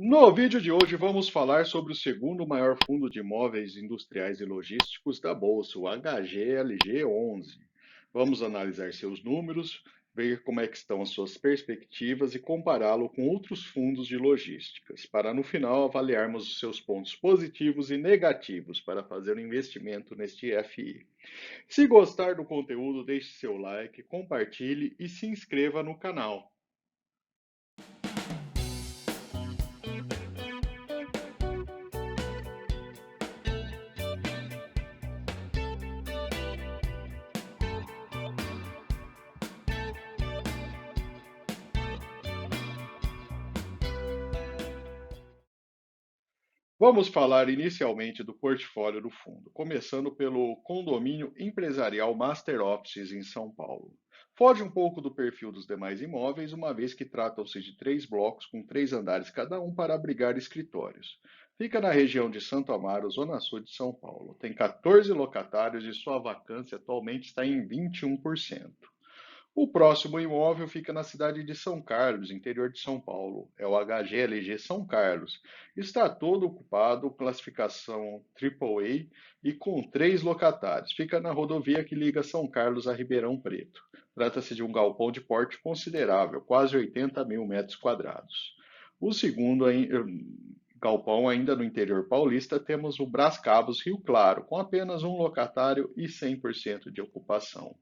No vídeo de hoje vamos falar sobre o segundo maior fundo de imóveis industriais e logísticos da Bolsa, o HGLG11. Vamos analisar seus números, ver como é que estão as suas perspectivas e compará-lo com outros fundos de logísticas, para no final avaliarmos os seus pontos positivos e negativos para fazer um investimento neste FI. Se gostar do conteúdo, deixe seu like, compartilhe e se inscreva no canal. Vamos falar inicialmente do portfólio do fundo, começando pelo condomínio empresarial Master Offices em São Paulo. Foge um pouco do perfil dos demais imóveis, uma vez que tratam-se de três blocos com 3 andares cada um para abrigar escritórios. Fica na região de Santo Amaro, zona sul de São Paulo. Tem 14 locatários e sua vacância atualmente está em 21%. O próximo imóvel fica na cidade de São Carlos, interior de São Paulo. É o HGLG São Carlos. Está todo ocupado, classificação AAA e com 3 locatários. Fica na rodovia que liga São Carlos a Ribeirão Preto. Trata-se de um galpão de porte considerável, quase 80 mil metros quadrados. O segundo galpão, ainda no interior paulista, temos o Brás Cabos Rio Claro, com apenas um locatário e 100% de ocupação.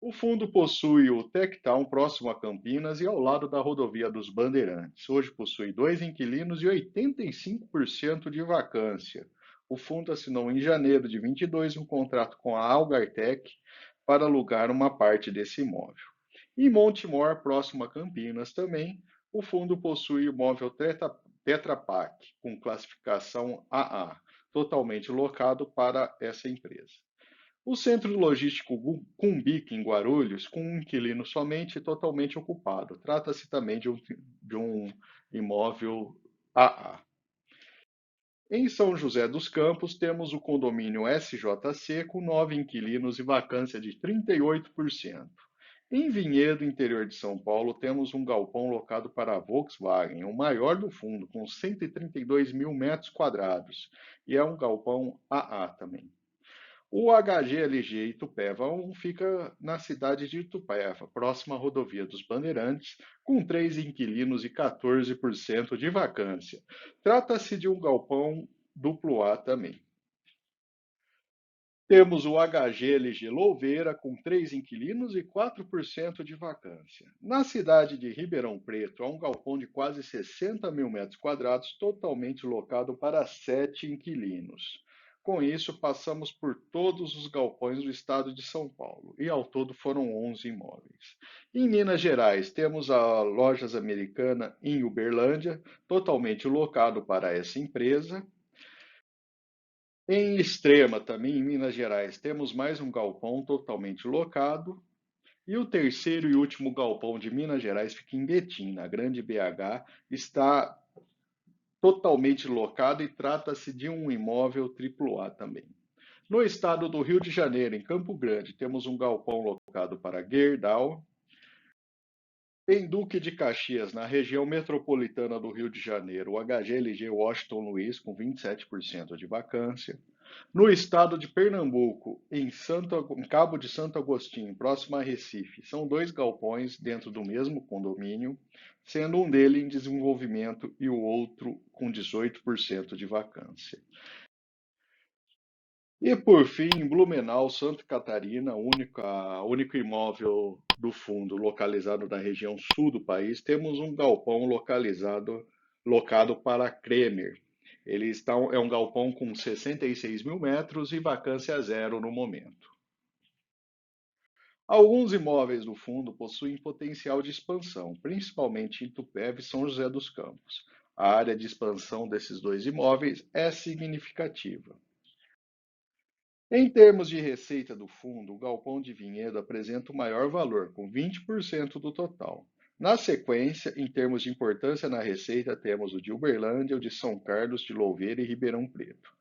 O fundo possui o Techtown próximo a Campinas e ao lado da rodovia dos Bandeirantes. Hoje possui 2 inquilinos e 85% de vacância. O fundo assinou em janeiro de 22 um contrato com a Algartec para alugar uma parte desse imóvel. Em Montemor, próximo a Campinas também, o fundo possui o imóvel Tetra Pak, com classificação AA, totalmente locado para essa empresa. O centro logístico Cumbica, em Guarulhos, com um inquilino somente e totalmente ocupado. Trata-se também de um imóvel AA. Em São José dos Campos, temos o condomínio SJC, com 9 inquilinos e vacância de 38%. Em Vinhedo, interior de São Paulo, temos um galpão locado para a Volkswagen, o maior do fundo, com 132 mil metros quadrados, e é um galpão AA também. O HGLG Itupeva 1 fica na cidade de Itupeva, próxima à rodovia dos Bandeirantes, com 3 inquilinos e 14% de vacância. Trata-se de um galpão duplo A também. Temos o HGLG Louveira, com 3 inquilinos e 4% de vacância. Na cidade de Ribeirão Preto, há um galpão de quase 60 mil metros quadrados, totalmente locado para 7 inquilinos. Com isso, passamos por todos os galpões do estado de São Paulo, e ao todo foram 11 imóveis. Em Minas Gerais, temos a Lojas Americana em Uberlândia, totalmente locado para essa empresa. Em Extrema, também em Minas Gerais, temos mais um galpão totalmente locado. E o terceiro e último galpão de Minas Gerais fica em Betim, na Grande BH, está totalmente locado e trata-se de um imóvel AAA também. No estado do Rio de Janeiro, em Campo Grande, temos um galpão locado para Gerdau. Em Duque de Caxias, na região metropolitana do Rio de Janeiro, o HGLG Washington Luiz, com 27% de vacância. No estado de Pernambuco, em Cabo de Santo Agostinho, próximo a Recife, são 2 galpões dentro do mesmo condomínio, sendo um deles em desenvolvimento e o outro com 18% de vacância. E por fim, em Blumenau, Santa Catarina, único imóvel do fundo localizado na região sul do país, temos um galpão locado para a Kremer. É um galpão com 66 mil metros e vacância zero no momento. Alguns imóveis do fundo possuem potencial de expansão, principalmente em Itupeva e São José dos Campos. A área de expansão desses 2 imóveis é significativa. Em termos de receita do fundo, o galpão de Vinhedo apresenta o maior valor, com 20% do total. Na sequência, em termos de importância na receita, temos o de Uberlândia, o de São Carlos, de Louveira e Ribeirão Preto.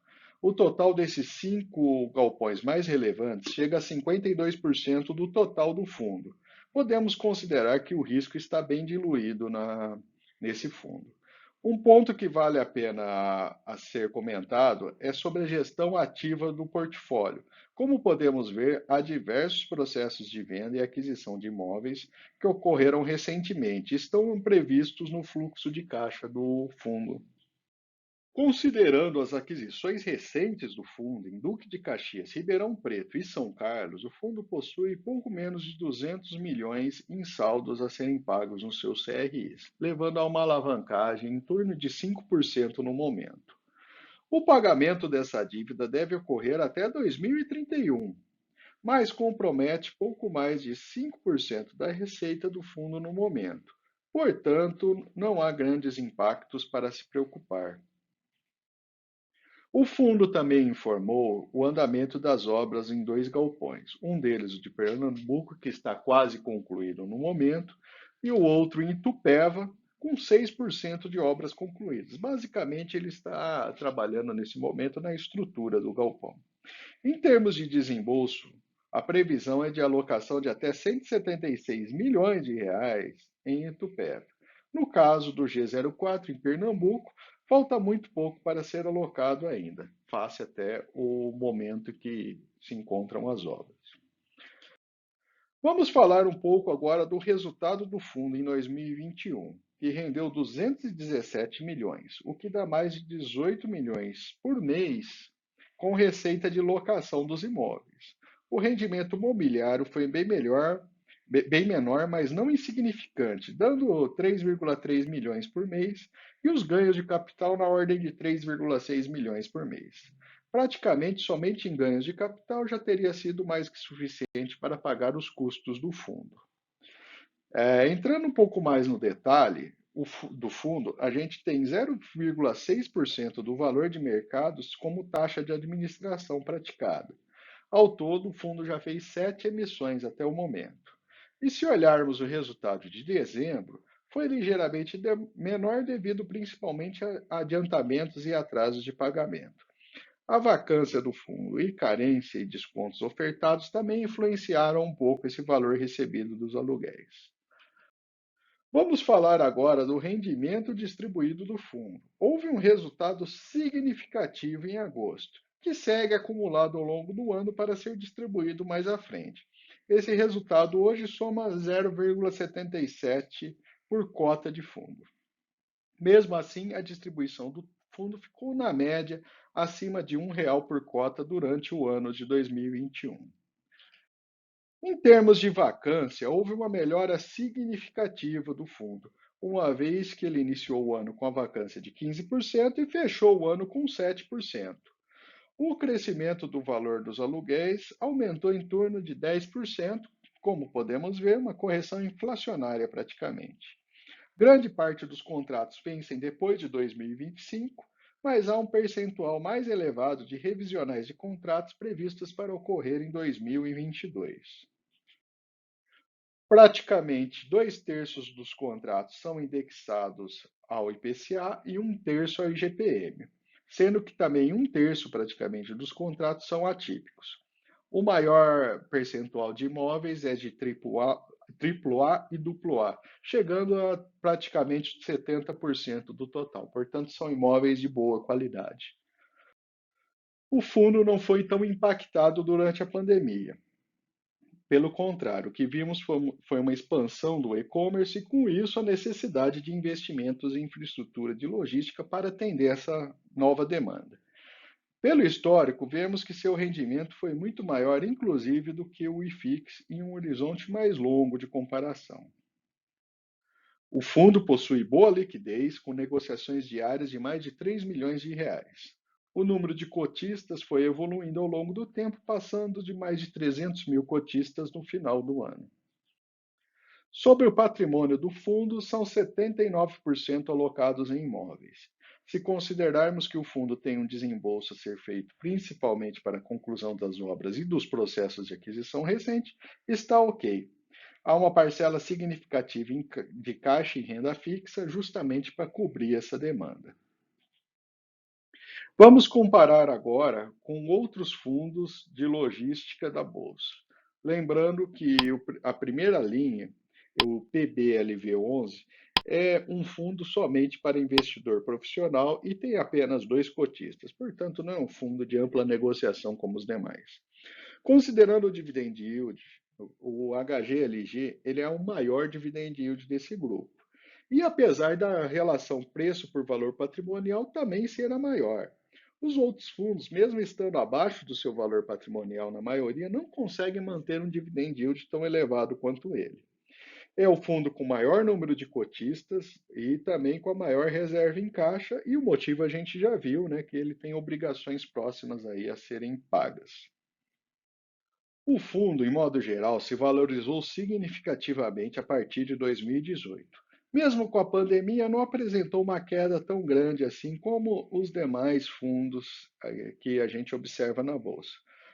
O total desses 5 galpões mais relevantes chega a 52% do total do fundo. Podemos considerar que o risco está bem diluído nesse fundo. Um ponto que vale a pena a ser comentado é sobre a gestão ativa do portfólio. Como podemos ver, há diversos processos de venda e aquisição de imóveis que ocorreram recentemente e estão previstos no fluxo de caixa do fundo. Considerando as aquisições recentes do fundo em Duque de Caxias, Ribeirão Preto e São Carlos, o fundo possui pouco menos de 200 milhões em saldos a serem pagos nos seus CRIs, levando a uma alavancagem em torno de 5% no momento. O pagamento dessa dívida deve ocorrer até 2031, mas compromete pouco mais de 5% da receita do fundo no momento. Portanto, não há grandes impactos para se preocupar. O fundo também informou o andamento das obras em dois galpões, um deles o de Pernambuco, que está quase concluído no momento, e o outro em Itupeva, com 6% de obras concluídas. Basicamente, ele está trabalhando nesse momento na estrutura do galpão. Em termos de desembolso, a previsão é de alocação de até 176 milhões de reais em Itupeva. No caso do G04 em Pernambuco, falta muito pouco para ser alocado ainda, face até o momento que se encontram as obras. Vamos falar um pouco agora do resultado do fundo em 2021, que rendeu 217 milhões, o que dá mais de 18 milhões por mês com receita de locação dos imóveis. O rendimento mobiliário foi bem menor, mas não insignificante, dando 3,3 milhões por mês, e os ganhos de capital na ordem de 3,6 milhões por mês. Praticamente somente em ganhos de capital já teria sido mais que suficiente para pagar os custos do fundo. Entrando um pouco mais no detalhe do fundo, a gente tem 0,6% do valor de mercados como taxa de administração praticada. Ao todo, o fundo já fez 7 emissões até o momento. E se olharmos o resultado de dezembro, foi ligeiramente menor devido principalmente a adiantamentos e atrasos de pagamento. A vacância do fundo e carência e descontos ofertados também influenciaram um pouco esse valor recebido dos aluguéis. Vamos falar agora do rendimento distribuído do fundo. Houve um resultado significativo em agosto, que segue acumulado ao longo do ano para ser distribuído mais à frente. Esse resultado hoje soma 0,77 por cota de fundo. Mesmo assim, a distribuição do fundo ficou na média acima de R$ 1 por cota durante o ano de 2021. Em termos de vacância, houve uma melhora significativa do fundo, uma vez que ele iniciou o ano com a vacância de 15% e fechou o ano com 7%. O crescimento do valor dos aluguéis aumentou em torno de 10%, como podemos ver, uma correção inflacionária praticamente. Grande parte dos contratos vencem depois de 2025, mas há um percentual mais elevado de revisionais de contratos previstos para ocorrer em 2022. Praticamente 2/3 dos contratos são indexados ao IPCA e 1/3 ao IGPM, sendo que também 1/3 praticamente dos contratos são atípicos. O maior percentual de imóveis é de triplo A e duplo A, chegando a praticamente 70% do total. Portanto, são imóveis de boa qualidade. O fundo não foi tão impactado durante a pandemia. Pelo contrário, o que vimos foi uma expansão do e-commerce e, com isso, a necessidade de investimentos em infraestrutura de logística para atender essa nova demanda. Pelo histórico, vemos que seu rendimento foi muito maior, inclusive, do que o IFIX em um horizonte mais longo de comparação. O fundo possui boa liquidez, com negociações diárias de mais de 3 milhões de reais. O número de cotistas foi evoluindo ao longo do tempo, passando de mais de 300 mil cotistas no final do ano. Sobre o patrimônio do fundo, são 79% alocados em imóveis. Se considerarmos que o fundo tem um desembolso a ser feito principalmente para a conclusão das obras e dos processos de aquisição recente, está ok. Há uma parcela significativa de caixa e renda fixa justamente para cobrir essa demanda. Vamos comparar agora com outros fundos de logística da Bolsa. Lembrando que a primeira linha, o PBLV11, é um fundo somente para investidor profissional e tem apenas dois cotistas, portanto, não é um fundo de ampla negociação como os demais. Considerando o dividend yield, o HGLG ele é o maior dividend yield desse grupo. E apesar da relação preço por valor patrimonial também ser a maior. Os outros fundos, mesmo estando abaixo do seu valor patrimonial na maioria, não conseguem manter um dividend yield tão elevado quanto ele. É o fundo com maior número de cotistas e também com a maior reserva em caixa, e o motivo a gente já viu, né, que ele tem obrigações próximas aí a serem pagas. O fundo, em modo geral, se valorizou significativamente a partir de 2018. Mesmo com a pandemia, não apresentou uma queda tão grande assim como os demais fundos que a gente observa na bolsa.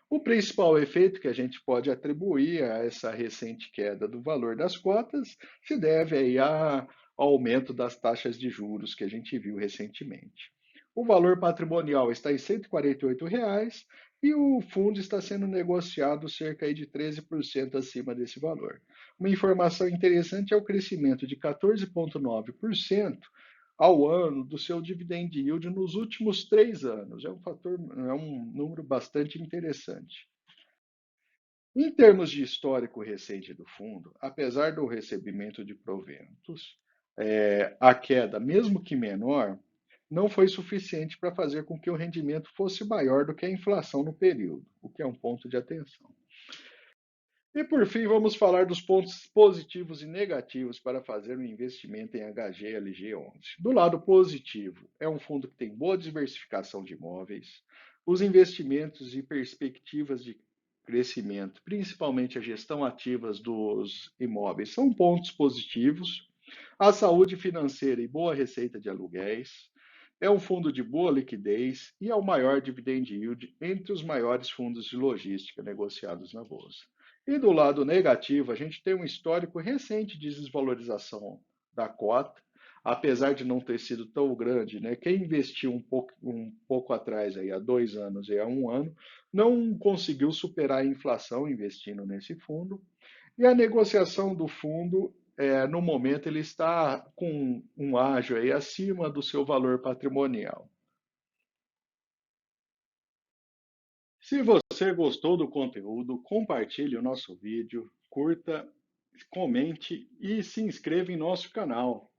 O principal efeito que a gente pode atribuir a essa recente queda do valor das cotas se deve aí ao aumento das taxas de juros que a gente viu recentemente. O valor patrimonial está em R$ 148 e o fundo está sendo negociado cerca de 13% acima desse valor. Uma informação interessante é o crescimento de 14,9% ao ano do seu dividend yield nos últimos 3 anos. É um número bastante interessante. Em termos de histórico recente do fundo, apesar do recebimento de proventos, a queda, mesmo que menor, não foi suficiente para fazer com que o rendimento fosse maior do que a inflação no período, o que é um ponto de atenção. E por fim, vamos falar dos pontos positivos e negativos para fazer um investimento em HGLG11. Do lado positivo, é um fundo que tem boa diversificação de imóveis, os investimentos e perspectivas de crescimento, principalmente a gestão ativas dos imóveis, são pontos positivos. A saúde financeira e boa receita de aluguéis. É um fundo de boa liquidez e é o maior dividend yield entre os maiores fundos de logística negociados na bolsa. E do lado negativo, a gente tem um histórico recente de desvalorização da cota, apesar de não ter sido tão grande, né? Quem investiu um pouco atrás, aí, há 2 anos e há um ano, não conseguiu superar a inflação investindo nesse fundo. E a negociação do fundo, no momento, ele está com um ágio aí acima do seu valor patrimonial. Se você gostou do conteúdo, compartilhe o nosso vídeo, curta, comente e se inscreva em nosso canal.